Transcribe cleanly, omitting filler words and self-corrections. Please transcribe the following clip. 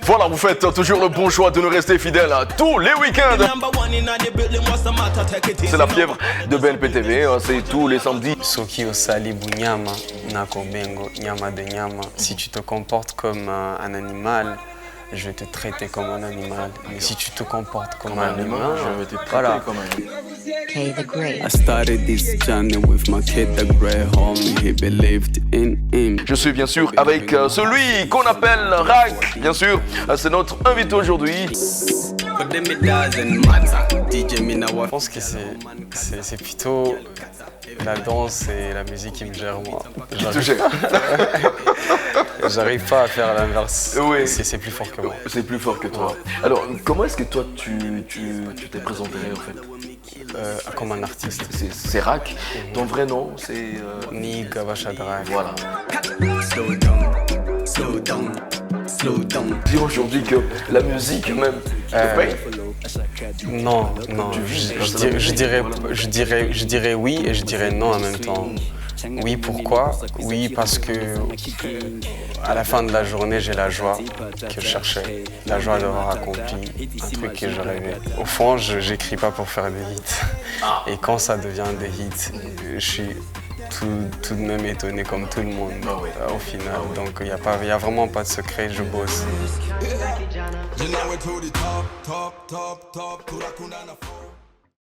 Voilà, vous faites toujours le bon choix de nous rester fidèles tous les week-ends. C'est la fièvre de BNP TV, c'est tous les samedis. Soki osali bunyama nako bengo nyama de nyama. Si tu te comportes comme un animal, je vais te traiter comme un animal. Mais si tu te comportes comme un humain, je vais te traiter comme un humain. K the Great. I started this journey with my kid, the great homie. He believed in him. Je suis bien sûr avec celui qu'on appelle Rak. Bien sûr, c'est notre invité aujourd'hui. Je pense que c'est plutôt la danse et la musique qui me gèrent moi. J'arrive pas à faire l'inverse. Oui. C'est plus fort que moi. C'est plus fort que toi. Alors, comment est-ce que toi tu t'es présenté en fait? Comme un artiste. C'est Rak. Ton vrai nom c'est Ni Gabachadrak. Voilà. Slow down. Dire aujourd'hui que la musique même te paye? Non. Je dirais oui et je dirais non en même temps. Oui, pourquoi? Oui, parce que à la fin de la journée, j'ai la joie que je cherchais, la joie d'avoir accompli un truc que je rêvais. Au fond, je n'écris pas pour faire des hits. Et quand ça devient des hits, je suis tout de même étonné comme tout le monde au final. Donc il n'y a vraiment pas de secret, je bosse.